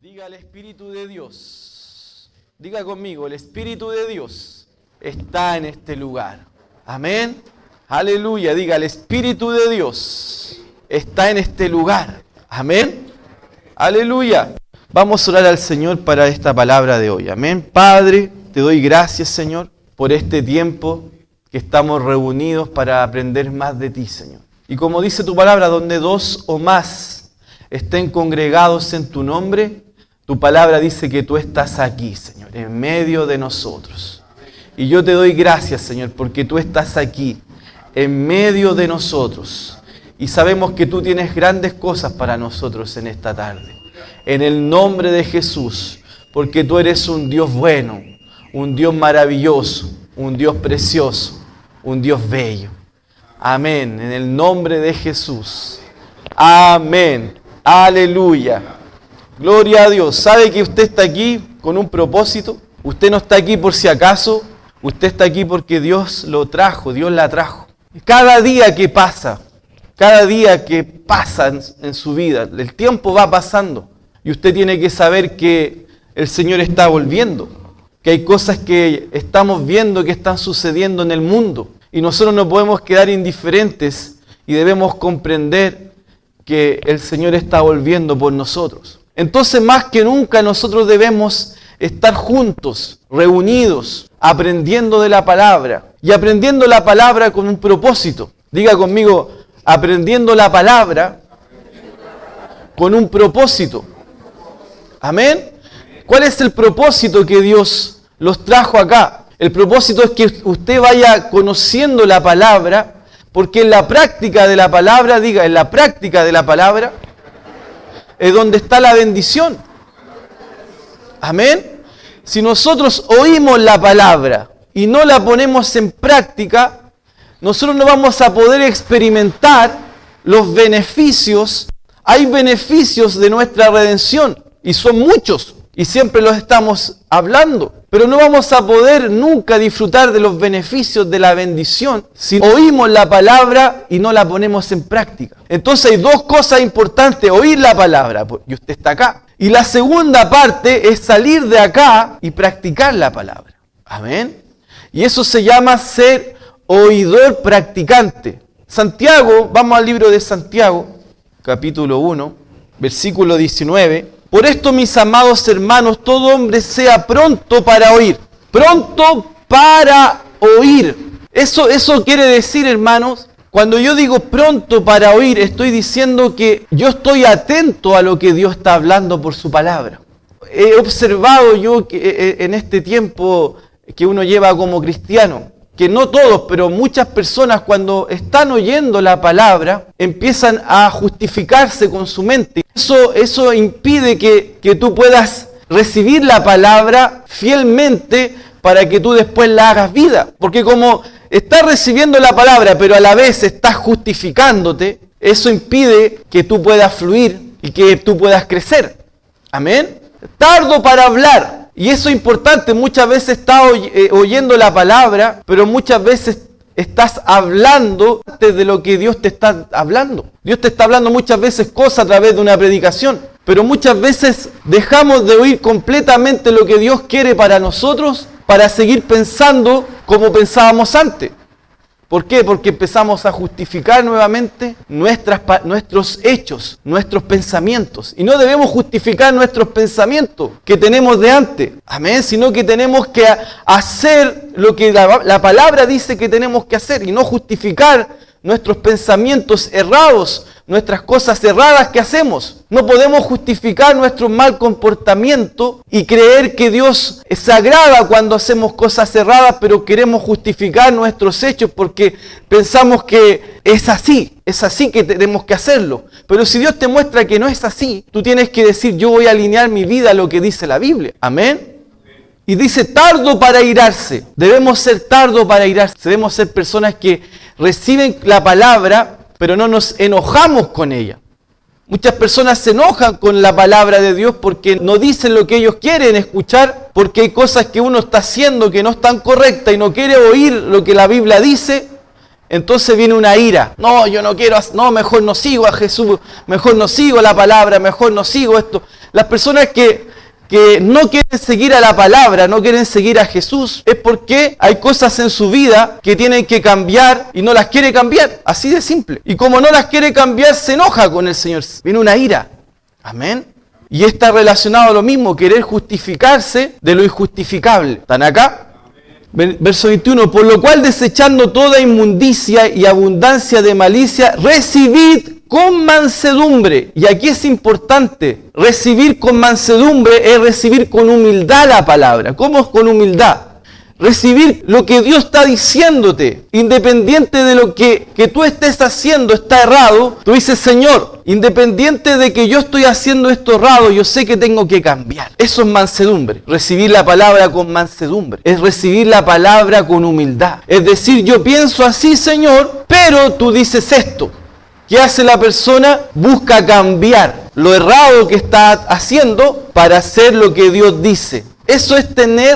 Diga el Espíritu de Dios. Diga conmigo, el Espíritu de Dios está en este lugar. Amén. Aleluya. Diga, el Espíritu de Dios está en este lugar. Amén. Aleluya. Vamos a orar al Señor para esta palabra de hoy. Amén. Padre, te doy gracias, Señor, por este tiempo que estamos reunidos para aprender más de ti, Señor. Y como dice tu palabra, donde dos o más estén congregados en tu nombre, tu palabra dice que tú estás aquí, Señor, en medio de nosotros. Y yo te doy gracias, Señor, porque tú estás aquí, en medio de nosotros. Y sabemos que tú tienes grandes cosas para nosotros en esta tarde. En el nombre de Jesús, porque tú eres un Dios bueno, un Dios maravilloso, un Dios precioso, un Dios bello. Amén. En el nombre de Jesús. Amén. Aleluya. Gloria a Dios. ¿Sabe que usted está aquí con un propósito? Usted no está aquí por si acaso. Usted está aquí porque Dios lo trajo, Dios la trajo. Cada día que pasa en su vida, el tiempo va pasando. Y usted tiene que saber que el Señor está volviendo. Que hay cosas que estamos viendo que están sucediendo en el mundo. Y nosotros no podemos quedar indiferentes y debemos comprender que el Señor está volviendo por nosotros. Entonces, más que nunca, nosotros debemos estar juntos, reunidos, aprendiendo de la palabra. Y aprendiendo la palabra con un propósito. Diga conmigo, aprendiendo la palabra con un propósito. Amén. ¿Cuál es el propósito que Dios los trajo acá? El propósito es que usted vaya conociendo la palabra, porque en la práctica de la palabra, diga, en la práctica de la palabra, es donde está la bendición. Amén. Si nosotros oímos la palabra y no la ponemos en práctica, nosotros no vamos a poder experimentar los beneficios. Hay beneficios de nuestra redención y son muchos y siempre los estamos hablando. Pero no vamos a poder nunca disfrutar de los beneficios de la bendición si oímos la palabra y no la ponemos en práctica. Entonces hay dos cosas importantes: oír la palabra, y usted está acá. Y la segunda parte es salir de acá y practicar la palabra. Amén. Y eso se llama ser oidor practicante. Santiago, vamos al libro de Santiago, capítulo 1, versículo 19. Por esto, mis amados hermanos, todo hombre sea pronto para oír. Pronto para oír. Eso quiere decir, hermanos, cuando yo digo pronto para oír, estoy diciendo que yo estoy atento a lo que Dios está hablando por su palabra. He observado yo que en este tiempo que uno lleva como cristiano, que no todos, pero muchas personas cuando están oyendo la palabra empiezan a justificarse con su mente. Eso impide que tú puedas recibir la palabra fielmente para que tú después la hagas vida. Porque como estás recibiendo la palabra, pero a la vez estás justificándote, eso impide que tú puedas fluir y que tú puedas crecer. Amén. Tardo para hablar. Y eso es importante. Muchas veces estás oyendo la palabra, pero muchas veces estás hablando antes de lo que Dios te está hablando. Dios te está hablando muchas veces cosas a través de una predicación, pero muchas veces dejamos de oír completamente lo que Dios quiere para nosotros para seguir pensando como pensábamos antes. ¿Por qué? Porque empezamos a justificar nuevamente nuestros hechos, nuestros pensamientos. Y no debemos justificar nuestros pensamientos que tenemos de antes. Amén. Sino que tenemos que hacer lo que la palabra dice que tenemos que hacer y no justificar nuestros pensamientos errados, nuestras cosas erradas que hacemos. No podemos justificar nuestro mal comportamiento y creer que Dios se agrada cuando hacemos cosas erradas, pero queremos justificar nuestros hechos porque pensamos que es así que tenemos que hacerlo. Pero si Dios te muestra que no es así, tú tienes que decir: yo voy a alinear mi vida a lo que dice la Biblia. Amén. Y dice tardo para airarse. Debemos ser tardo para airarse. Debemos ser personas que reciben la palabra, pero no nos enojamos con ella. Muchas personas se enojan con la palabra de Dios porque no dicen lo que ellos quieren escuchar, porque hay cosas que uno está haciendo que no están correctas y no quiere oír lo que la Biblia dice. Entonces viene una ira. No, yo no quiero, no, mejor no sigo a Jesús, mejor no sigo la palabra, mejor no sigo esto. Las personas que no quieren seguir a la palabra, no quieren seguir a Jesús, es porque hay cosas en su vida que tienen que cambiar y no las quiere cambiar. Así de simple. Y como no las quiere cambiar, se enoja con el Señor. Viene una ira. Amén. Y está relacionado a lo mismo, querer justificarse de lo injustificable. ¿Están acá? Verso 21, por lo cual desechando toda inmundicia y abundancia de malicia, recibid con mansedumbre. Y aquí es importante, recibir con mansedumbre es recibir con humildad la palabra. ¿Cómo es con humildad? Recibir lo que Dios está diciéndote, independiente de lo que tú estés haciendo está errado. Tú dices, Señor, independiente de que yo estoy haciendo esto errado, yo sé que tengo que cambiar. Eso es mansedumbre. Recibir la palabra con mansedumbre es recibir la palabra con humildad. Es decir, yo pienso así, Señor, pero tú dices esto. ¿Qué hace la persona? Busca cambiar lo errado que está haciendo para hacer lo que Dios dice. Eso es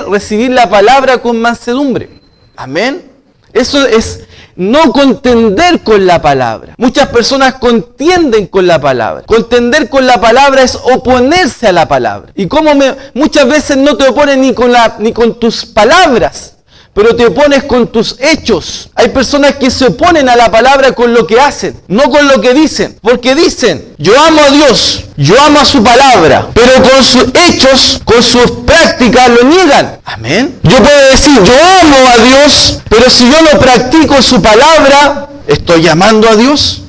recibir la palabra con mansedumbre. Amén. Eso es no contender con la palabra. Muchas personas contienden con la palabra. Contender con la palabra es oponerse a la palabra. Y muchas veces no te opones ni con tus palabras, pero te opones con tus hechos. Hay personas que se oponen a la palabra con lo que hacen, no con lo que dicen. Porque dicen, yo amo a Dios, yo amo a su palabra, pero con sus hechos, con sus prácticas lo niegan. Amén. Yo puedo decir, yo amo a Dios, pero si yo no practico su palabra, ¿estoy amando a Dios?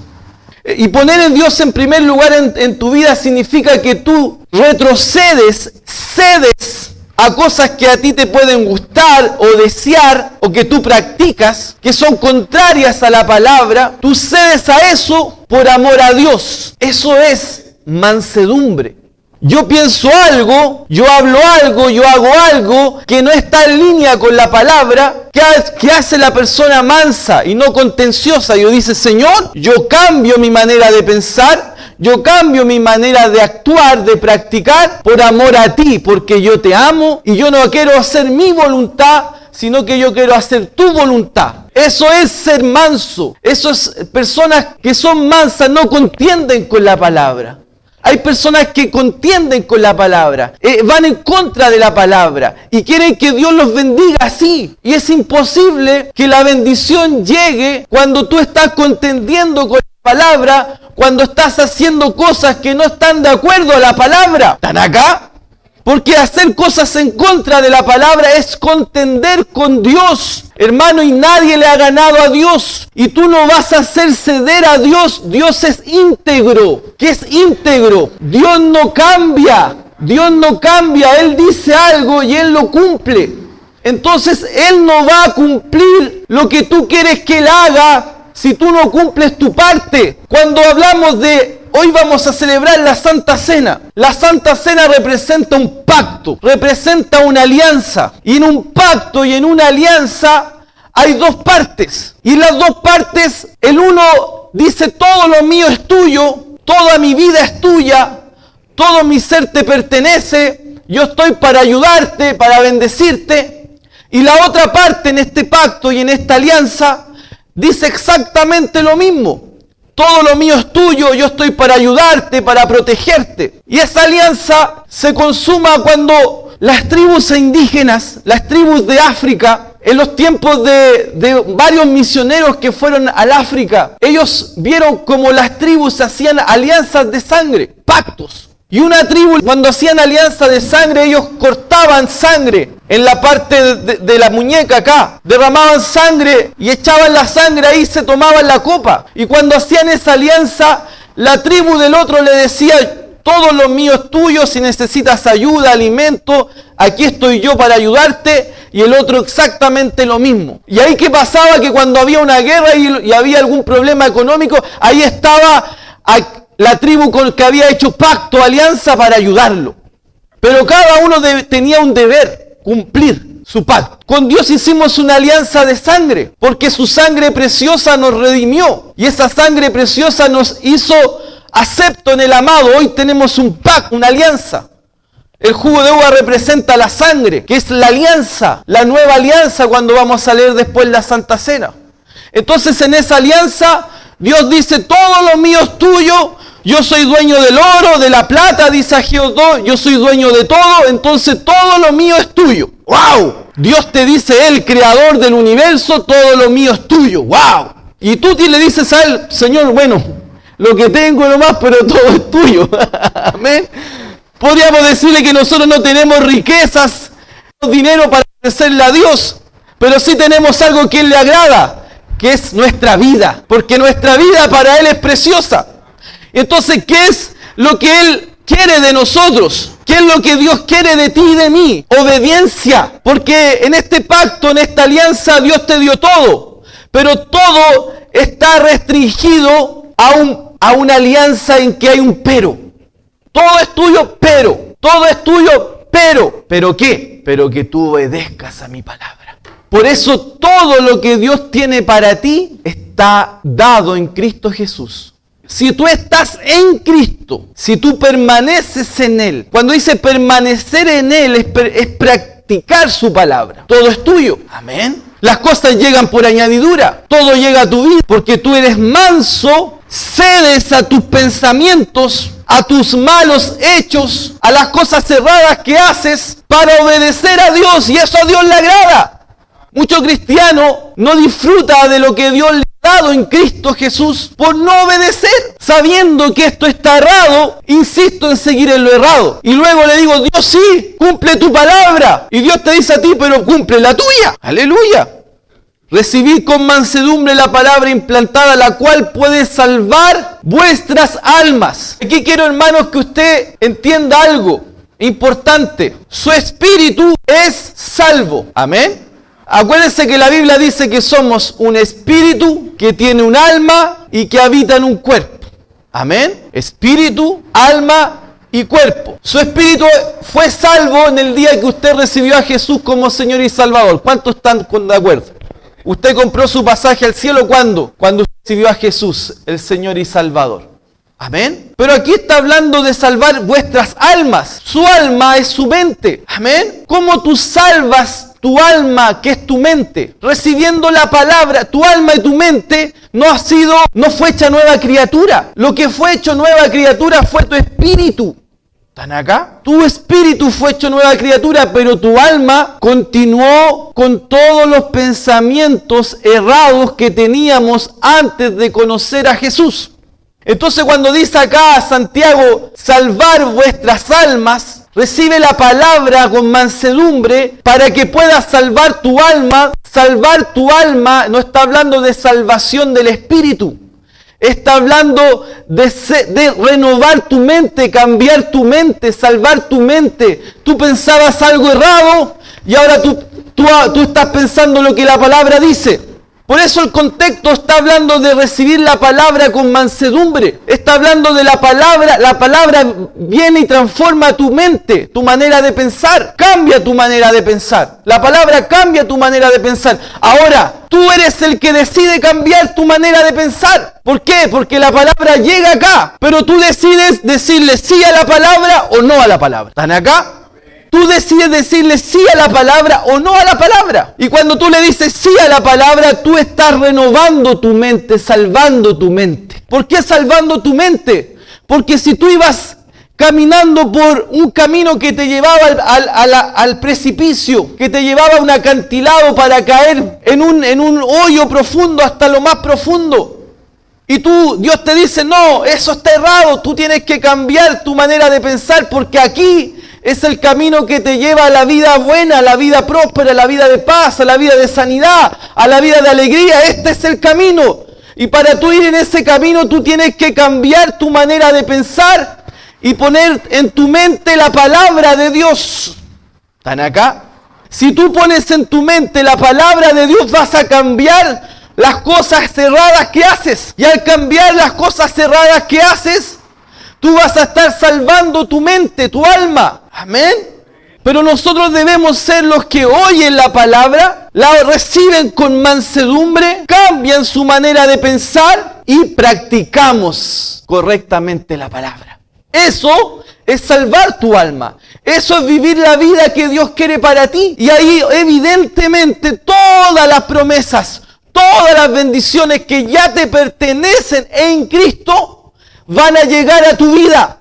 Y poner a Dios en primer lugar en tu vida significa que tú retrocedes, cedes a cosas que a ti te pueden gustar o desear o que tú practicas, que son contrarias a la palabra. Tú cedes a eso por amor a Dios. Eso es mansedumbre. Yo pienso algo, yo hablo algo, yo hago algo que no está en línea con la palabra. ¿Qué hace la persona mansa y no contenciosa? Yo dice, Señor, yo cambio mi manera de pensar, yo cambio mi manera de actuar, de practicar, por amor a ti, porque yo te amo y yo no quiero hacer mi voluntad, sino que yo quiero hacer tu voluntad. Eso es ser manso. Eso es personas que son mansas, no contienden con la palabra. Hay personas que contienden con la palabra, van en contra de la palabra y quieren que Dios los bendiga así. Y es imposible que la bendición llegue cuando tú estás contendiendo con la palabra, cuando estás haciendo cosas que no están de acuerdo a la palabra. ¿Están acá? Porque hacer cosas en contra de la palabra es contender con Dios. Hermano, y nadie le ha ganado a Dios. Y tú no vas a hacer ceder a Dios. Dios es íntegro. ¿Qué es íntegro? Dios no cambia. Dios no cambia. Él dice algo y Él lo cumple. Entonces Él no va a cumplir lo que tú quieres que Él haga si tú no cumples tu parte. Cuando hablamos de hoy vamos a celebrar la Santa Cena. La Santa Cena representa un pacto, representa una alianza. Y en un pacto y en una alianza hay dos partes. Y las dos partes, el uno dice, todo lo mío es tuyo, toda mi vida es tuya, todo mi ser te pertenece, yo estoy para ayudarte, para bendecirte. Y la otra parte en este pacto y en esta alianza dice exactamente lo mismo. Todo lo mío es tuyo, yo estoy para ayudarte, para protegerte. Y esa alianza se consuma cuando las tribus indígenas, las tribus de África, en los tiempos de varios misioneros que fueron al África, ellos vieron como las tribus hacían alianzas de sangre, pactos. Y una tribu, cuando hacían alianza de sangre, ellos cortaban sangre en la parte de la muñeca acá. Derramaban sangre y echaban la sangre ahí, se tomaban la copa. Y cuando hacían esa alianza, la tribu del otro le decía, todo lo mío es tuyo, si necesitas ayuda, alimento, aquí estoy yo para ayudarte. Y el otro exactamente lo mismo. Y ahí ¿qué pasaba? Que cuando había una guerra y había algún problema económico, ahí estaba la tribu con que había hecho pacto, alianza para ayudarlo. Pero cada uno tenía un deber, cumplir su pacto. Con Dios hicimos una alianza de sangre, porque su sangre preciosa nos redimió. Y esa sangre preciosa nos hizo acepto en el amado. Hoy tenemos un pacto, una alianza. El jugo de uva representa la sangre, que es la alianza, la nueva alianza cuando vamos a leer después la Santa Cena. Entonces en esa alianza, Dios dice, todo lo mío es tuyo, Yo soy dueño del oro, de la plata, dice Ageo 2, yo soy dueño de todo, entonces todo lo mío es tuyo. ¡Wow! Dios te dice, el creador del universo, todo lo mío es tuyo. ¡Wow! Y tú le dices a él, Señor, bueno, lo que tengo nomás, pero todo es tuyo. Amén. Podríamos decirle que nosotros no tenemos riquezas, dinero para ofrecerle a Dios, pero sí tenemos algo que Él le agrada, que es nuestra vida, porque nuestra vida para Él es preciosa. Entonces, ¿qué es lo que Él quiere de nosotros? ¿Qué es lo que Dios quiere de ti y de mí? Obediencia, porque en este pacto, en esta alianza, Dios te dio todo, pero todo está restringido a una alianza en que hay un pero. Todo es tuyo, pero. Todo es tuyo, pero. ¿Pero qué? Pero que tú obedezcas a mi palabra. Por eso todo lo que Dios tiene para ti está dado en Cristo Jesús. Si tú estás en Cristo, si tú permaneces en Él, cuando dice permanecer en Él es practicar su palabra. Todo es tuyo. Amén. Las cosas llegan por añadidura. Todo llega a tu vida porque tú eres manso, cedes a tus pensamientos, a tus malos hechos, a las cosas cerradas que haces para obedecer a Dios, y eso a Dios le agrada. Mucho cristiano no disfruta de lo que Dios le ha dado en Cristo Jesús por no obedecer. Sabiendo que esto está errado, insisto en seguir en lo errado. Y luego le digo, Dios sí, cumple tu palabra. Y Dios te dice a ti, pero cumple la tuya. Aleluya. Recibid con mansedumbre la palabra implantada, la cual puede salvar vuestras almas. Aquí quiero, hermanos, que usted entienda algo importante. Su espíritu es salvo. Amén. Acuérdense que la Biblia dice que somos un espíritu que tiene un alma y que habita en un cuerpo. Amén. Espíritu, alma y cuerpo. Su espíritu fue salvo en el día que usted recibió a Jesús como Señor y Salvador. ¿Cuántos están de acuerdo? Usted compró su pasaje al cielo, ¿cuándo? Cuando recibió a Jesús, el Señor y Salvador. Amén. Pero aquí está hablando de salvar vuestras almas. Su alma es su mente. Amén. ¿Cómo tú salvas tu alma, que es tu mente? Recibiendo la palabra. Tu alma y tu mente no fue hecha nueva criatura. Lo que fue hecho nueva criatura fue tu espíritu. ¿Están acá? Tu espíritu fue hecho nueva criatura, pero tu alma continuó con todos los pensamientos errados que teníamos antes de conocer a Jesús. Entonces, cuando dice acá Santiago, salvar vuestras almas, recibe la palabra con mansedumbre para que puedas salvar tu alma. Salvar tu alma no está hablando de salvación del espíritu. Está hablando de renovar tu mente, cambiar tu mente, salvar tu mente. Tú pensabas algo errado y ahora tú estás pensando lo que la palabra dice. Por eso el contexto está hablando de recibir la palabra con mansedumbre. Está hablando de la palabra. La palabra viene y transforma tu mente, tu manera de pensar. Cambia tu manera de pensar. La palabra cambia tu manera de pensar. Ahora, tú eres el que decide cambiar tu manera de pensar. ¿Por qué? Porque la palabra llega acá. Pero tú decides decirle sí a la palabra o no a la palabra. ¿Están acá? Tú decides decirle sí a la palabra o no a la palabra. Y cuando tú le dices sí a la palabra, tú estás renovando tu mente, salvando tu mente. ¿Por qué salvando tu mente? Porque si tú ibas caminando por un camino que te llevaba al precipicio, que te llevaba a un acantilado para caer en un hoyo profundo hasta lo más profundo, y Dios te dice, no, eso está errado, tú tienes que cambiar tu manera de pensar, porque aquí es el camino que te lleva a la vida buena, a la vida próspera, a la vida de paz, a la vida de sanidad, a la vida de alegría. Este es el camino. Y para tú ir en ese camino, tú tienes que cambiar tu manera de pensar y poner en tu mente la palabra de Dios. ¿Están acá? Si tú pones en tu mente la palabra de Dios, vas a cambiar las cosas cerradas que haces. Y al cambiar las cosas cerradas que haces, tú vas a estar salvando tu mente, tu alma. Amén. Pero nosotros debemos ser los que oyen la palabra, la reciben con mansedumbre, cambian su manera de pensar y practicamos correctamente la palabra. Eso es salvar tu alma. Eso es vivir la vida que Dios quiere para ti. Y ahí evidentemente todas las promesas, todas las bendiciones que ya te pertenecen en Cristo, van a llegar a tu vida.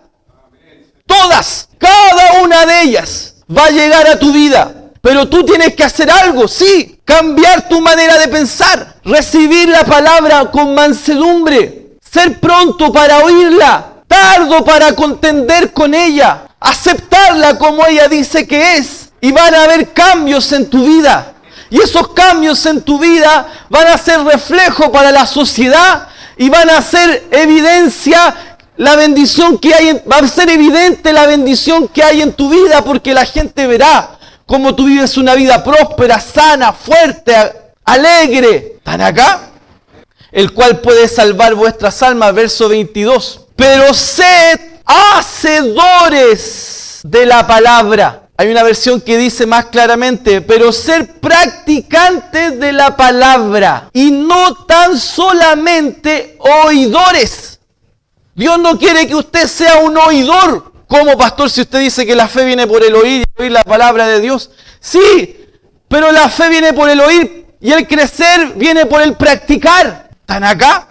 Todas, cada una de ellas va a llegar a tu vida. Pero tú tienes que hacer algo, sí, cambiar tu manera de pensar, recibir la palabra con mansedumbre, ser pronto para oírla, tardo para contender con ella, aceptarla como ella dice que es, y van a haber cambios en tu vida. Y esos cambios en tu vida van a ser reflejo para la sociedad y van a ser evidencia la bendición que hay, va a ser evidente la bendición que hay en tu vida, porque la gente verá cómo tú vives una vida próspera, sana, fuerte, alegre. ¿Están acá? El cual puede salvar vuestras almas, verso 22. Pero sed hacedores de la palabra. Hay una versión que dice más claramente, pero ser practicantes de la palabra y no tan solamente oidores. Dios no quiere que usted sea un oidor. ¿Cómo, pastor, si usted dice que la fe viene por el oír y oír la palabra de Dios? Sí, pero la fe viene por el oír y el crecer viene por el practicar. ¿Están acá?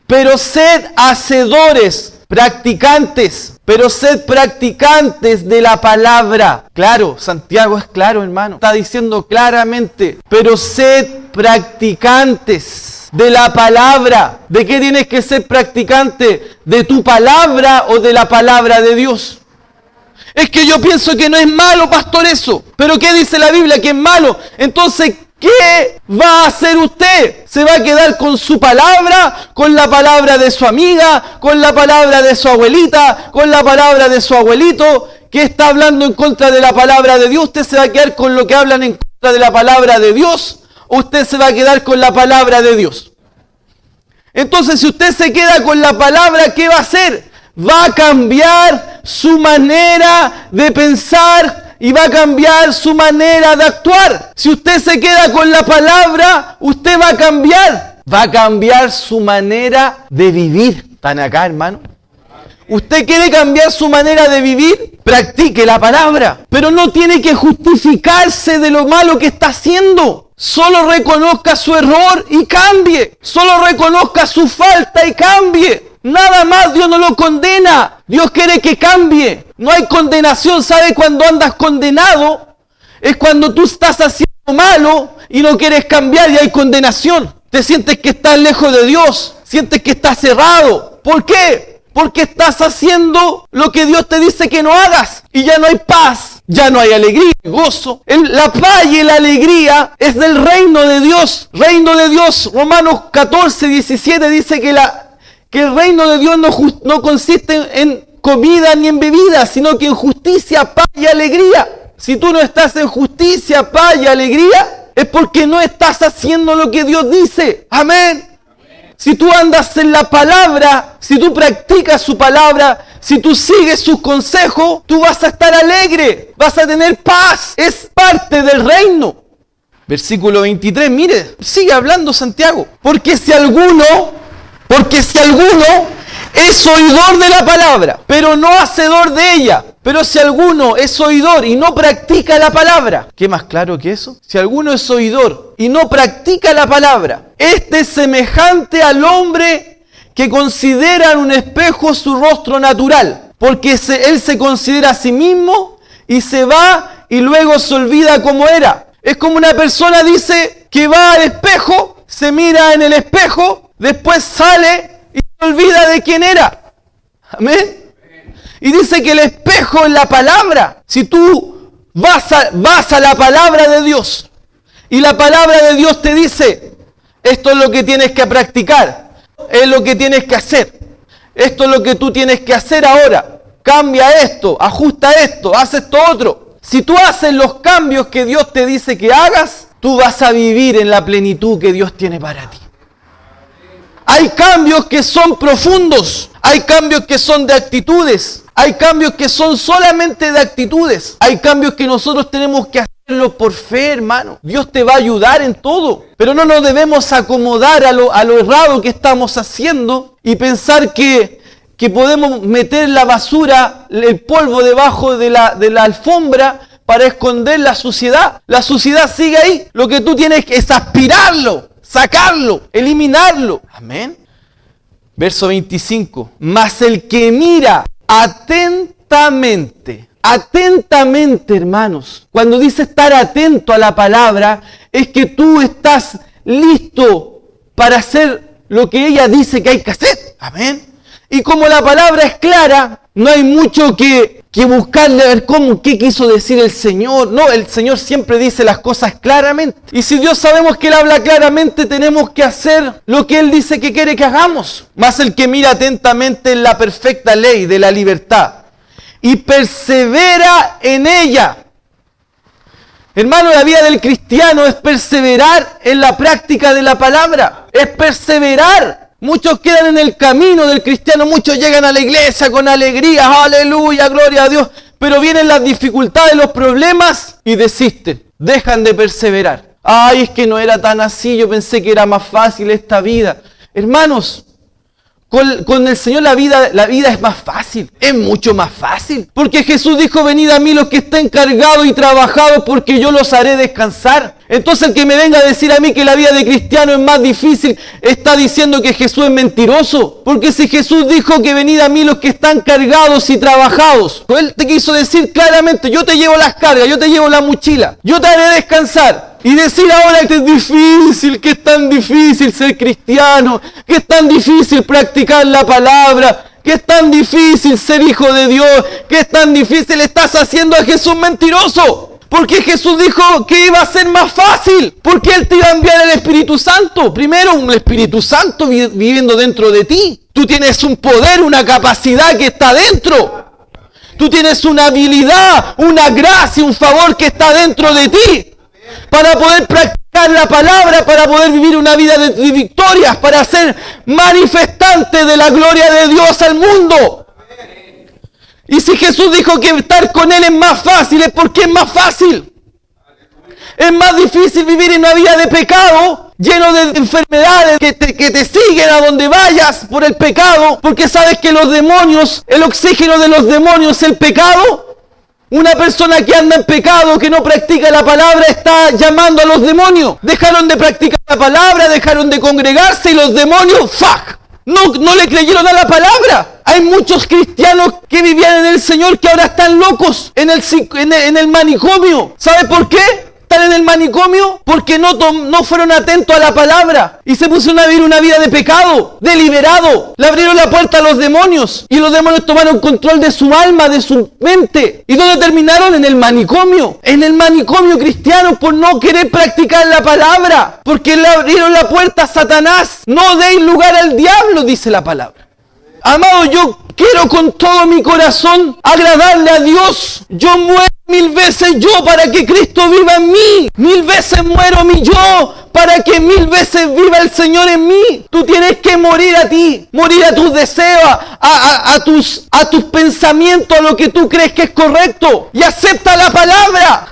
Pero sed hacedores, practicantes, pero sed practicantes de la palabra. Claro, Santiago es claro, hermano. Está diciendo claramente, pero sed practicantes de la palabra. ¿De qué tienes que ser practicante? ¿De tu palabra o de la palabra de Dios? Es que yo pienso que no es malo, pastor, eso. ¿Pero qué dice la Biblia? Que es malo. Entonces, ¿qué va a hacer usted? ¿Se va a quedar con su palabra? ¿Con la palabra de su amiga? ¿Con la palabra de su abuelita? ¿Con la palabra de su abuelito? ¿Que está hablando en contra de la palabra de Dios? ¿Usted se va a quedar con lo que hablan en contra de la palabra de Dios? ¿O usted se va a quedar con la palabra de Dios? Entonces, si usted se queda con la palabra, ¿qué va a hacer? Va a cambiar su manera de pensar y va a cambiar su manera de actuar. Si usted se queda con la palabra, usted va a cambiar su manera de vivir. ¿Están acá, hermano? ¿Usted quiere cambiar su manera de vivir? Practique la palabra. Pero no tiene que justificarse de lo malo que está haciendo. Solo reconozca su error y cambie. Solo reconozca su falta y cambie. Nada más. Dios no lo condena. Dios quiere que cambie. No hay condenación. ¿Sabe cuando andas condenado? Es cuando tú estás haciendo malo y no quieres cambiar y hay condenación. Te sientes que estás lejos de Dios. Sientes que estás cerrado. ¿Por qué? Porque estás haciendo lo que Dios te dice que no hagas. Y ya no hay paz, ya no hay alegría y gozo. La paz y la alegría es del reino de Dios. Reino de Dios, Romanos 14, 17 dice que el reino de Dios no consiste en comida ni en bebida, sino que en justicia, paz y alegría. Si tú no estás en justicia, paz y alegría, es porque no estás haciendo lo que Dios dice. Amén. Si tú andas en la palabra, si tú practicas su palabra, si tú sigues sus consejos, tú vas a estar alegre, vas a tener paz. Es parte del reino. Versículo 23, mire, sigue hablando Santiago. Porque si alguno es oidor de la palabra, pero no hacedor de ella. Pero si alguno es oidor y no practica la palabra, ¿qué más claro que eso? Si alguno es oidor y no practica la palabra, este es semejante al hombre que considera en un espejo su rostro natural, porque él se considera a sí mismo y se va y luego se olvida cómo era. Es como una persona dice que va al espejo, se mira en el espejo, después sale y se olvida de quién era. Amén. Y dice que el espejo es la palabra. Si tú vas a la palabra de Dios y la palabra de Dios te dice, esto es lo que tienes que practicar, es lo que tienes que hacer, esto es lo que tú tienes que hacer ahora, cambia esto, ajusta esto, haz esto otro. Si tú haces los cambios que Dios te dice que hagas, tú vas a vivir en la plenitud que Dios tiene para ti. Hay cambios que son profundos, hay cambios que son de actitudes, hay cambios que son solamente de actitudes, hay cambios que nosotros tenemos que hacerlo por fe, hermano. Dios te va a ayudar en todo, pero no nos debemos acomodar a lo errado que estamos haciendo y pensar que podemos meter la basura, el polvo debajo de la alfombra para esconder la suciedad. La suciedad sigue ahí, lo que tú tienes que es aspirarlo, sacarlo, eliminarlo. Amén. Verso 25. Mas el que mira atentamente, hermanos. Cuando dice estar atento a la palabra, es que tú estás listo para hacer lo que ella dice que hay que hacer. Amén. Y como la palabra es clara, no hay mucho que buscarle a ver qué quiso decir el Señor. No, el Señor siempre dice las cosas claramente. Y si Dios sabemos que Él habla claramente, tenemos que hacer lo que Él dice que quiere que hagamos. Mas el que mira atentamente en la perfecta ley de la libertad y persevera en ella. Hermano, la vida del cristiano es perseverar en la práctica de la palabra. Es perseverar. Muchos quedan en el camino del cristiano, muchos llegan a la iglesia con alegría, aleluya, gloria a Dios, pero vienen las dificultades, los problemas y desisten, dejan de perseverar. Ay, es que no era tan así, yo pensé que era más fácil esta vida. Hermanos, con el Señor la vida es más fácil, es mucho más fácil. Porque Jesús dijo, venid a mí los que estén cargados y trabajados, porque yo los haré descansar. Entonces el que me venga a decir a mí que la vida de cristiano es más difícil, está diciendo que Jesús es mentiroso. Porque si Jesús dijo que venid a mí los que están cargados y trabajados, Él te quiso decir claramente, yo te llevo las cargas, yo te llevo la mochila, yo te haré descansar. Y decir ahora que es difícil, que es tan difícil ser cristiano, que es tan difícil practicar la palabra, que es tan difícil ser hijo de Dios, que es tan difícil, estás haciendo a Jesús mentiroso. Porque Jesús dijo que iba a ser más fácil, porque Él te iba a enviar el Espíritu Santo. Primero, un Espíritu Santo viviendo dentro de ti. Tú tienes un poder, una capacidad que está dentro. Tú tienes una habilidad, una gracia, un favor que está dentro de ti. Para poder practicar la palabra, para poder vivir una vida de victorias, para ser manifestante de la gloria de Dios al mundo. Y si Jesús dijo que estar con Él es más fácil, es porque es más fácil. Es más difícil vivir en una vida de pecado, lleno de enfermedades que te siguen a donde vayas por el pecado, porque sabes que los demonios, el oxígeno de los demonios es el pecado. Una persona que anda en pecado, que no practica la palabra, está llamando a los demonios. Dejaron de practicar la palabra, dejaron de congregarse y los demonios, ¡fuck! No le creyeron a la palabra. Hay muchos cristianos que vivían en el Señor que ahora están locos en el manicomio. ¿Sabe por qué? Están en el manicomio porque no fueron atentos a la palabra y se pusieron a vivir una vida de pecado, deliberado. Le abrieron la puerta a los demonios y los demonios tomaron control de su alma, de su mente. ¿Y dónde terminaron? En el manicomio. En el manicomio cristiano por no querer practicar la palabra, porque le abrieron la puerta a Satanás. No deis lugar al diablo, dice la palabra. Amado, yo quiero con todo mi corazón agradarle a Dios. Yo muero 1000 veces yo para que Cristo viva en mí. 1000 veces muero mi yo para que 1000 veces viva el Señor en mí. Tú tienes que morir a ti, morir a tus deseos, a tus pensamientos, a lo que tú crees que es correcto. Y acepta la palabra.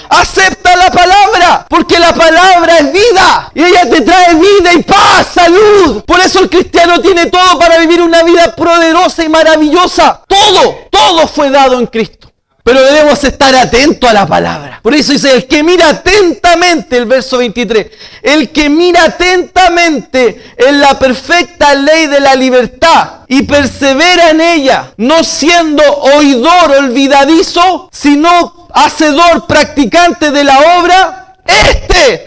Acepta la palabra, porque la palabra es vida y ella te trae vida y paz, salud. Por eso el cristiano tiene todo para vivir una vida poderosa y maravillosa. Todo fue dado en Cristo. Pero debemos estar atentos a la palabra. Por eso dice, el que mira atentamente, el verso 23, el que mira atentamente en la perfecta ley de la libertad y persevera en ella, no siendo oidor olvidadizo, sino hacedor practicante de la obra, este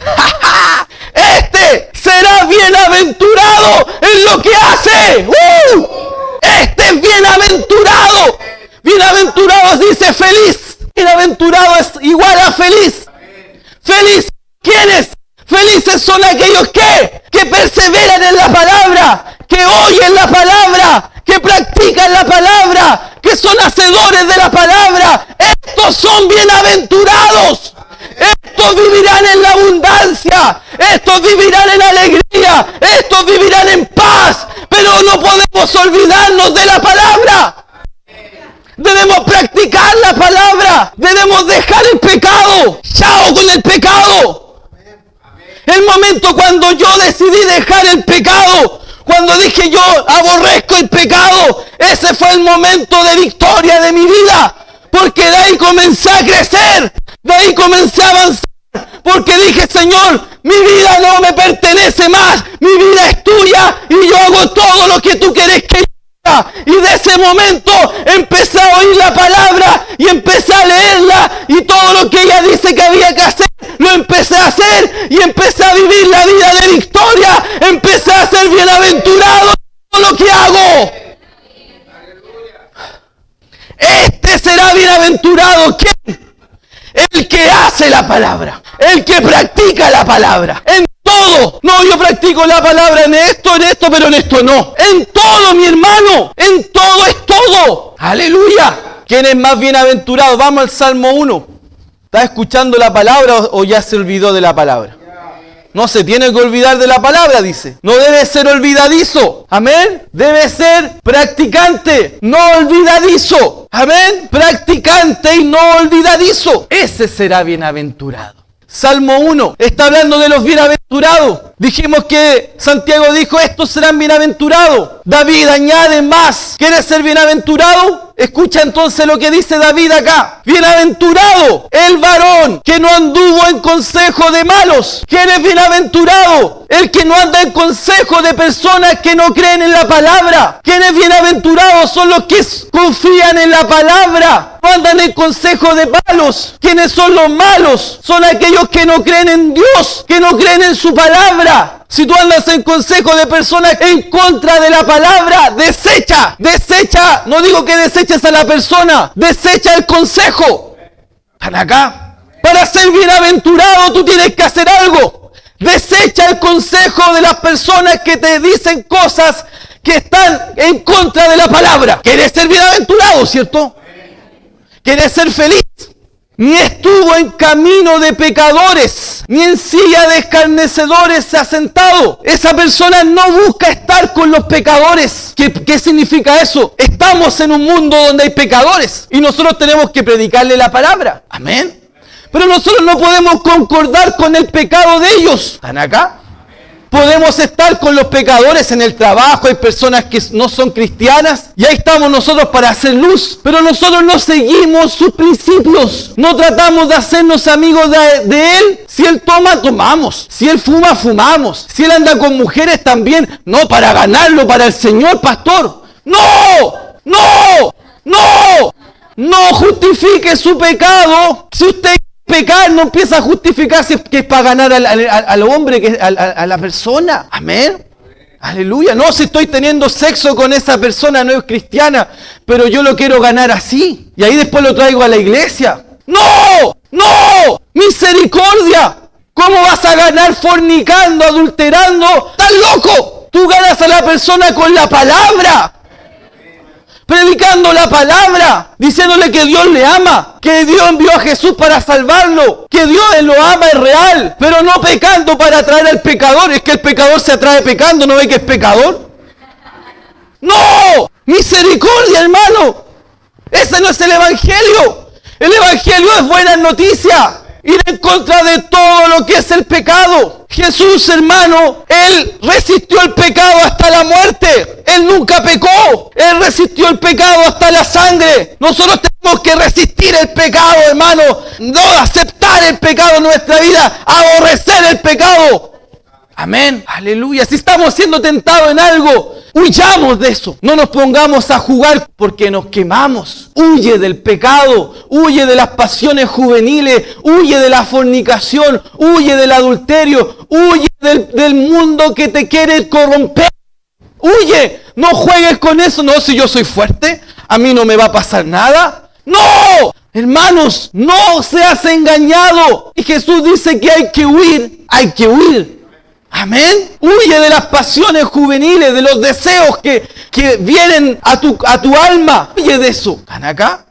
será bienaventurado en lo que hace. Este es bienaventurado. Bienaventurado dice feliz. Bienaventurado es igual a feliz. Feliz, ¿quiénes? Felices son aquellos que perseveran en la palabra, que oyen la palabra, que practican la palabra, que son hacedores de la palabra. Estos son bienaventurados. Estos vivirán en la abundancia. Estos vivirán en alegría. Estos vivirán en paz. Pero no podemos olvidarnos de la palabra. Debemos practicar la palabra. Debemos dejar el pecado. ¡Chao con el pecado! El momento cuando yo decidí dejar el pecado, cuando dije yo aborrezco el pecado, ese fue el momento de victoria de mi vida. Porque de ahí comencé a crecer. De ahí comencé a avanzar. Porque dije, Señor, mi vida no me pertenece más, mi vida es tuya y yo hago todo lo que tú quieres que yo haga. Y de ese momento empecé a oír la palabra y empecé a leerla y todo lo que ella dice que había que hacer, lo empecé a hacer y empecé a vivir la vida de victoria. Empecé a ser bienaventurado en todo lo que hago. Este será bienaventurado. ¿Quién? El que hace la palabra, el que practica la palabra, en todo. No, yo practico la palabra en esto, pero en esto no. En todo, mi hermano, en todo es todo. Aleluya. ¿Quién es más bienaventurado? Vamos al Salmo 1. ¿Está escuchando la palabra o ya se olvidó de la palabra? No se tiene que olvidar de la palabra, dice. No debe ser olvidadizo. Amén. Debe ser practicante, no olvidadizo. Amén. Practicante y no olvidadizo. Ese será bienaventurado. Salmo 1 está hablando de los bienaventurados. Dijimos que Santiago dijo, estos serán bienaventurados. David añade más. ¿Quieres ser bienaventurado? Escucha entonces lo que dice David acá. Bienaventurado el varón que no anduvo en consejo de malos. ¿Quién es bienaventurado? El que no anda en consejo de personas que no creen en la palabra. ¿Quién es bienaventurado? Son los que confían en la palabra. No andan en consejo de malos. ¿Quiénes son los malos? Son aquellos que no creen en Dios, que no creen en su palabra. Si tú andas en consejo de personas en contra de la palabra, desecha, no digo que deseches a la persona, desecha el consejo. ¿Están acá? Para ser bienaventurado tú tienes que hacer algo. Desecha el consejo de las personas que te dicen cosas que están en contra de la palabra. ¿Quieres ser bienaventurado, cierto? ¿Quieres ser feliz? Ni estuvo en camino de pecadores, ni en silla de escarnecedores se ha sentado. Esa persona no busca estar con los pecadores. ¿Qué significa eso? Estamos en un mundo donde hay pecadores y nosotros tenemos que predicarle la palabra. Amén. Pero nosotros no podemos concordar con el pecado de ellos. ¿Están acá? Podemos estar con los pecadores en el trabajo, hay personas que no son cristianas y ahí estamos nosotros para hacer luz, pero nosotros no seguimos sus principios, no tratamos de hacernos amigos de él. Si él toma, tomamos, si él fuma, fumamos, si él anda con mujeres también, no para ganarlo para el Señor, pastor. No justifique su pecado. Si usted pecar, no empieza a justificarse que es para ganar al hombre, a la persona. Amén. Aleluya. No, si estoy teniendo sexo con esa persona, no es cristiana, pero yo lo quiero ganar así. Y ahí después lo traigo a la iglesia. ¡No! ¡Misericordia! ¿Cómo vas a ganar fornicando, adulterando? ¡Estás loco! Tú ganas a la persona con la palabra. Predicando la palabra, diciéndole que Dios le ama, que Dios envió a Jesús para salvarlo, que Dios lo ama, es real, pero no pecando para atraer al pecador. Es que el pecador se atrae pecando, ¿no ve que es pecador? ¡No! ¡Misericordia, hermano! Ese no es el evangelio. El evangelio es buena noticia. Ir en contra de todo lo que es el pecado. Jesús, hermano, Él resistió el pecado hasta la muerte. Él nunca pecó. Él resistió el pecado hasta la sangre. Nosotros tenemos que resistir el pecado, hermano. No aceptar el pecado en nuestra vida. Aborrecer el pecado. Amén. Aleluya. Si estamos siendo tentados en algo, huyamos de eso. No nos pongamos a jugar porque nos quemamos. Huye del pecado. Huye de las pasiones juveniles. Huye de la fornicación. Huye del adulterio. Huye del mundo que te quiere corromper. Huye. No juegues con eso. No, si yo soy fuerte, a mí no me va a pasar nada. ¡No! Hermanos, no seas engañado. Y Jesús dice que hay que huir. Hay que huir. Amén. Huye de las pasiones juveniles, de los deseos que vienen a tu alma. Huye de eso. ¿Están acá?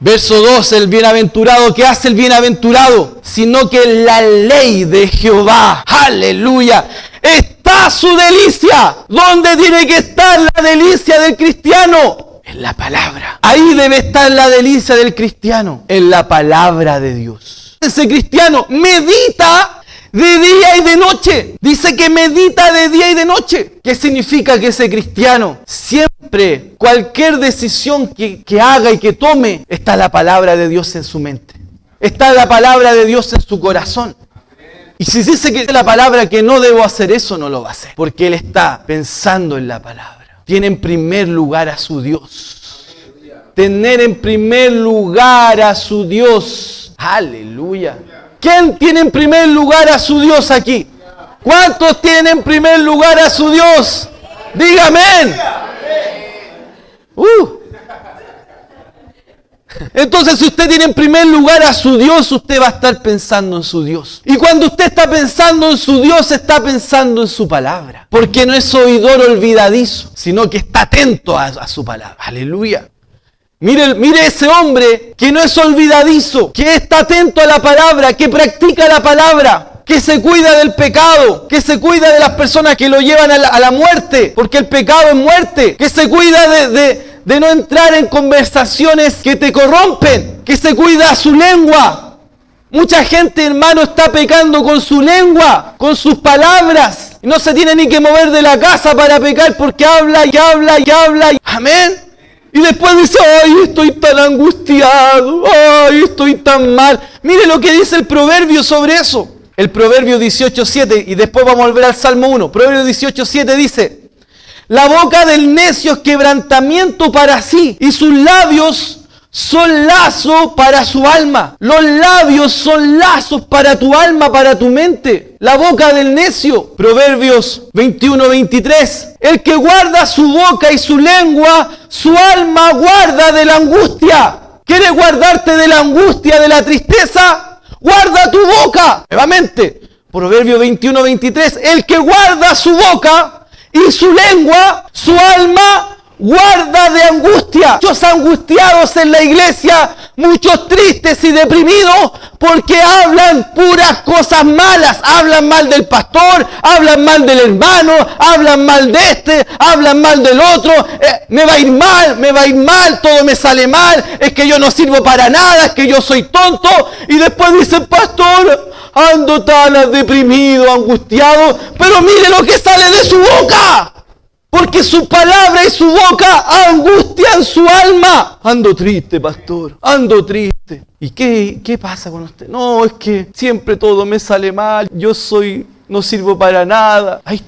Verso 2, el bienaventurado. ¿Qué hace el bienaventurado? Sino que la ley de Jehová, aleluya, está su delicia. ¿Dónde tiene que estar la delicia del cristiano? En la palabra. Ahí debe estar la delicia del cristiano. En la palabra de Dios. Ese cristiano medita de día y de noche. Dice que medita de día y de noche. ¿Qué significa? Que ese cristiano siempre, cualquier decisión que haga y que tome, está la palabra de Dios en su mente. está la palabra de Dios en su corazón. Y si dice que la palabra que no debo hacer eso, no lo va a hacer. Porque él está pensando en la palabra. Tiene en primer lugar a su Dios. Tener en primer lugar a su Dios. Aleluya. ¿Quién tiene en primer lugar a su Dios aquí? ¿Cuántos tienen en primer lugar a su Dios? Dígame. Entonces, si usted tiene en primer lugar a su Dios, usted va a estar pensando en su Dios. Y cuando usted está pensando en su Dios, está pensando en su palabra. Porque no es oidor olvidadizo, sino que está atento a su palabra. Aleluya. Mire ese hombre que no es olvidadizo, que está atento a la palabra, que practica la palabra, que se cuida del pecado, que se cuida de las personas que lo llevan a la muerte, porque el pecado es muerte, que se cuida de no entrar en conversaciones que te corrompen, que se cuida su lengua. Mucha gente, hermano, está pecando con su lengua, con sus palabras, y no se tiene ni que mover de la casa para pecar porque habla y habla y habla. Amén. Y después dice, ay, estoy tan angustiado, ay, estoy tan mal. Mire lo que dice el proverbio sobre eso. El proverbio 18:7, y después vamos a volver al Salmo 1. Proverbio 18:7 dice, la boca del necio es quebrantamiento para sí, y sus labios son lazo para su alma. Los labios son lazos para tu alma, para tu mente. La boca del necio. Proverbios 21:23. El que guarda su boca y su lengua, su alma guarda de la angustia. ¿Quieres guardarte de la angustia, de la tristeza? Guarda tu boca. Nuevamente, Proverbio 21:23. El que guarda su boca y su lengua, su alma guarda de angustia. Muchos angustiados en la iglesia, muchos tristes y deprimidos porque hablan puras cosas malas. Hablan mal del pastor, hablan mal del hermano, hablan mal de este, hablan mal del otro. Me va a ir mal, todo me sale mal, es que yo no sirvo para nada, es que yo soy tonto. Y después dicen, pastor, ando tan deprimido, angustiado, pero mire lo que sale de su boca. Porque su palabra y su boca angustian su alma. Ando triste, pastor. Ando triste. ¿Y qué pasa con usted? No, es que siempre todo me sale mal. No sirvo para nada. Ahí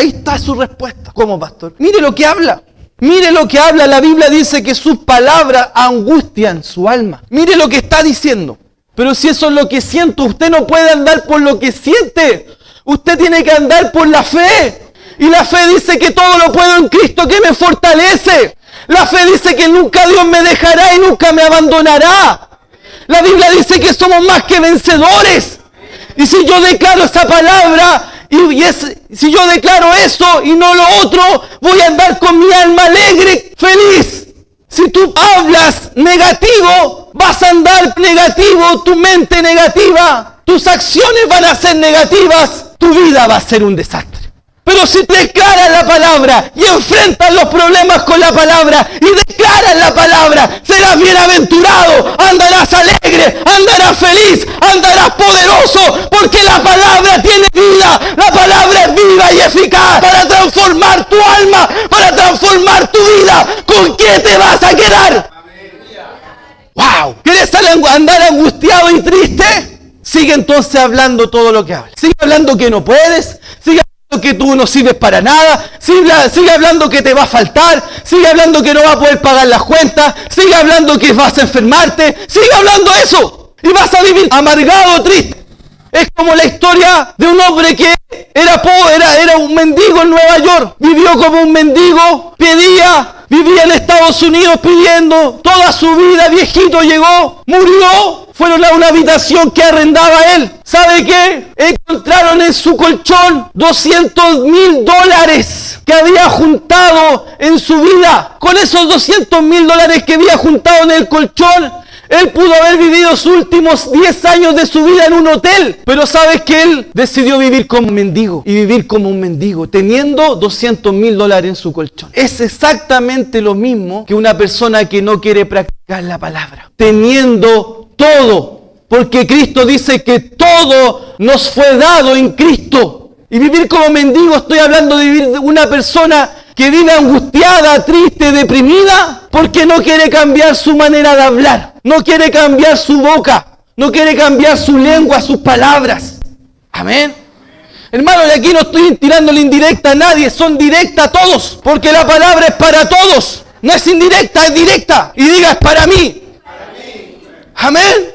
está su respuesta. ¿Cómo, pastor? Mire lo que habla. Mire lo que habla. La Biblia dice que sus palabras angustian su alma. Mire lo que está diciendo. Pero si eso es lo que siento, usted no puede andar por lo que siente. Usted tiene que andar por la fe. Y la fe dice que todo lo puedo en Cristo que me fortalece. La fe dice que nunca Dios me dejará y nunca me abandonará. La Biblia dice que somos más que vencedores. Y si yo declaro esa palabra, si yo declaro eso y no lo otro, voy a andar con mi alma alegre, feliz. Si tú hablas negativo, vas a andar negativo, tu mente negativa, tus acciones van a ser negativas, tu vida va a ser un desastre. Pero si declaras la palabra y enfrentas los problemas con la palabra y declaras la palabra, serás bienaventurado, andarás alegre, andarás feliz, andarás poderoso, porque la palabra tiene vida, la palabra es viva y eficaz para transformar tu alma, para transformar tu vida. ¿Con qué te vas a quedar? ¡Wow! ¿Quieres andar angustiado y triste? Sigue entonces hablando todo lo que hablas. Sigue hablando que no puedes, sigue que tú no sirves para nada, sigue hablando que te va a faltar, sigue hablando que no vas a poder pagar las cuentas, sigue hablando que vas a enfermarte, sigue hablando eso y vas a vivir amargado, triste. Es como la historia de un hombre que era pobre, era un mendigo en Nueva York, vivió como un mendigo, vivía en Estados Unidos pidiendo toda su vida, viejito llegó, murió. Fueron a una habitación que arrendaba él. ¿Sabe qué? Encontraron en su colchón $200,000 que había juntado en su vida. Con esos $200,000 que había juntado en el colchón, él pudo haber vivido sus últimos 10 años de su vida en un hotel. Pero ¿sabes qué? Él decidió vivir como un mendigo. Y vivir como un mendigo, teniendo $200,000 en su colchón. Es exactamente lo mismo que una persona que no quiere practicar la palabra. Teniendo todo, porque Cristo dice que todo nos fue dado en Cristo. Y vivir como mendigo, estoy hablando de vivir de una persona que vive angustiada, triste, deprimida, porque no quiere cambiar su manera de hablar, no quiere cambiar su boca, No quiere cambiar su lengua, sus palabras. Amén. Hermano, de aquí no estoy tirándole indirecta a nadie, son directas a todos. Porque la palabra es para todos. No es indirecta, es directa. Y diga, es para mí. Amén.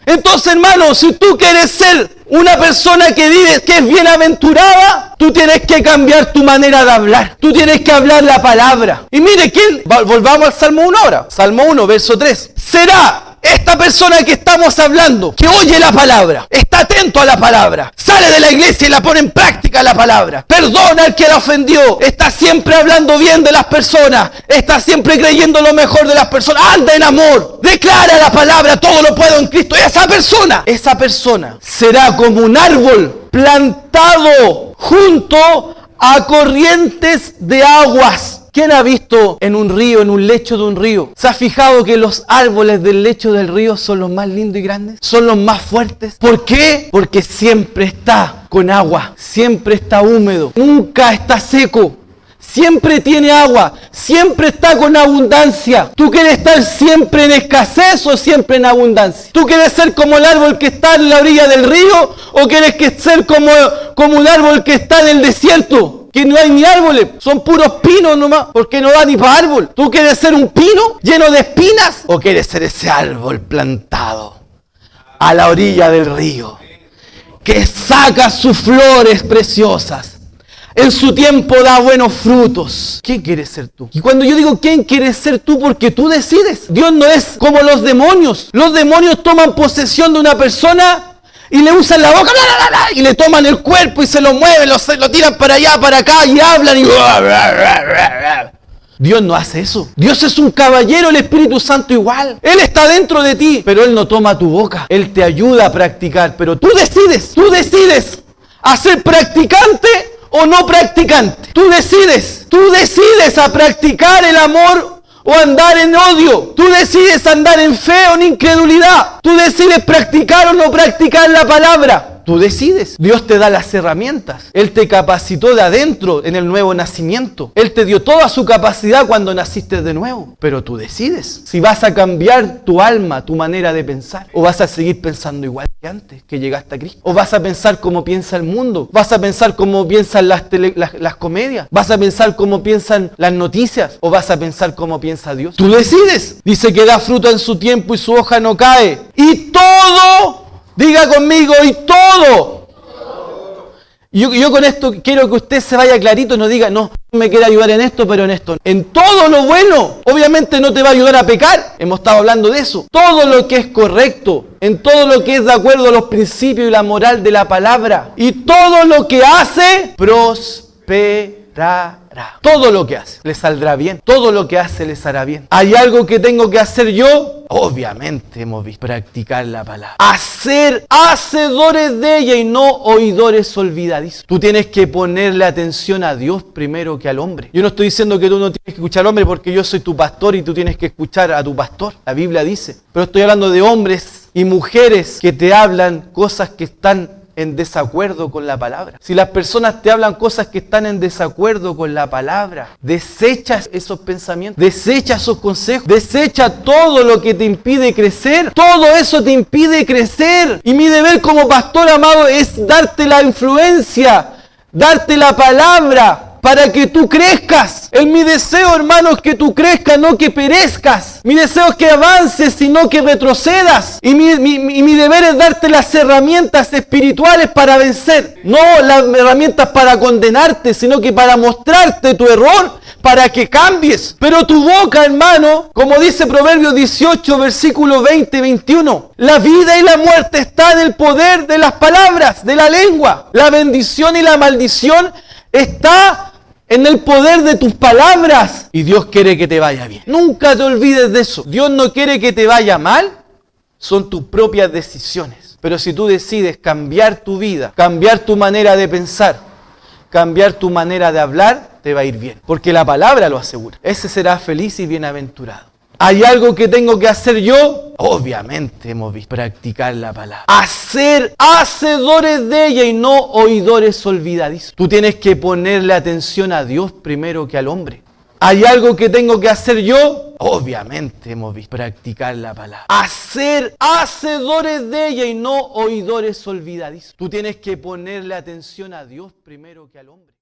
Entonces, hermano, si tú quieres ser una persona que dice que es bienaventurada, tú tienes que cambiar tu manera de hablar. Tú tienes que hablar la palabra. Y mire, volvamos al Salmo 1 ahora. Salmo 1, verso 3. Será esta persona que estamos hablando, que oye la palabra, está atento a la palabra, sale de la iglesia y la pone en práctica la palabra, perdona al que la ofendió, está siempre hablando bien de las personas, está siempre creyendo lo mejor de las personas, anda en amor, declara la palabra, todo lo puedo en Cristo. Esa persona será como un árbol plantado junto a corrientes de aguas. ¿Quién ha visto en un río, en un lecho de un río? ¿Se ha fijado que los árboles del lecho del río son los más lindos y grandes? Son los más fuertes. ¿Por qué? Porque siempre está con agua, siempre está húmedo, nunca está seco. Siempre tiene agua, siempre está con abundancia. ¿Tú quieres estar siempre en escasez o siempre en abundancia? ¿Tú quieres ser como el árbol que está en la orilla del río o quieres ser como un árbol que está en el desierto? Que no hay ni árboles, son puros pinos nomás, porque no da ni para árbol. ¿Tú quieres ser un pino lleno de espinas o quieres ser ese árbol plantado a la orilla del río que saca sus flores preciosas? En su tiempo da buenos frutos. ¿Quién quieres ser tú? Y cuando yo digo quién quieres ser tú, porque tú decides. Dios no es como los demonios. Los demonios toman posesión de una persona y le usan la boca, y le toman el cuerpo y se lo mueven, lo tiran para allá, para acá y hablan y... Dios no hace eso. Dios es un caballero, el Espíritu Santo igual. Él está dentro de ti, pero Él no toma tu boca. Él te ayuda a practicar, pero tú decides a ser practicante o no practicante. Tú decides a practicar el amor o andar en odio. Tú decides andar en fe o en incredulidad. Tú decides practicar o no practicar la palabra. Tú decides. Dios te da las herramientas. Él te capacitó de adentro en el nuevo nacimiento. Él te dio toda su capacidad cuando naciste de nuevo. Pero tú decides si vas a cambiar tu alma, tu manera de pensar, o vas a seguir pensando igual que antes que llegaste a Cristo. O vas a pensar como piensa el mundo. Vas a pensar como piensan las comedias. Vas a pensar como piensan las noticias. O vas a pensar como piensa Dios. Tú decides. Dice que da fruto en su tiempo y su hoja no cae. Y todo... Diga conmigo, y todo. Yo con esto quiero que usted se vaya clarito, no diga, no me quiere ayudar en esto, pero en esto. En todo lo bueno, obviamente no te va a ayudar a pecar. Hemos estado hablando de eso. Todo lo que es correcto, en todo lo que es de acuerdo a los principios y la moral de la palabra. Y todo lo que hace, prosperará. Todo lo que hace le saldrá bien. Todo lo que hace les hará bien. ¿Hay algo que tengo que hacer yo? Obviamente hemos visto practicar la palabra. Hacer hacedores de ella y no oidores olvidadizos. Tú tienes que ponerle atención a Dios primero que al hombre. Yo no estoy diciendo que tú no tienes que escuchar al hombre porque yo soy tu pastor y tú tienes que escuchar a tu pastor. La Biblia dice. Pero estoy hablando de hombres y mujeres que te hablan cosas que están en desacuerdo con la palabra. Si las personas te hablan cosas que están en desacuerdo con la palabra, desecha esos pensamientos, desecha esos consejos, desecha todo lo que te impide crecer. Todo eso te impide crecer. Y mi deber como pastor amado es darte la influencia, darte la palabra para que tú crezcas. Mi deseo, hermano, es que tú crezcas, no que perezcas. Mi deseo es que avances y no que retrocedas. Y mi deber es darte las herramientas espirituales para vencer. No las herramientas para condenarte, sino que para mostrarte tu error, para que cambies. Pero tu boca, hermano, como dice Proverbios 18, versículo 20 y 21, la vida y la muerte está en el poder de las palabras, de la lengua. La bendición y la maldición está en el poder de tus palabras. Y Dios quiere que te vaya bien. Nunca te olvides de eso. Dios no quiere que te vaya mal. Son tus propias decisiones. Pero si tú decides cambiar tu vida, cambiar tu manera de pensar, cambiar tu manera de hablar, te va a ir bien. Porque la palabra lo asegura. Ese será feliz y bienaventurado. ¿Hay algo que tengo que hacer yo? Obviamente hemos visto practicar la palabra. Hacer hacedores de ella y no oidores olvidadizos. Tú tienes que ponerle atención a Dios primero que al hombre. ¿Hay algo que tengo que hacer yo? Obviamente hemos visto practicar la palabra. Hacer hacedores de ella y no oidores olvidadizos. Tú tienes que ponerle atención a Dios primero que al hombre.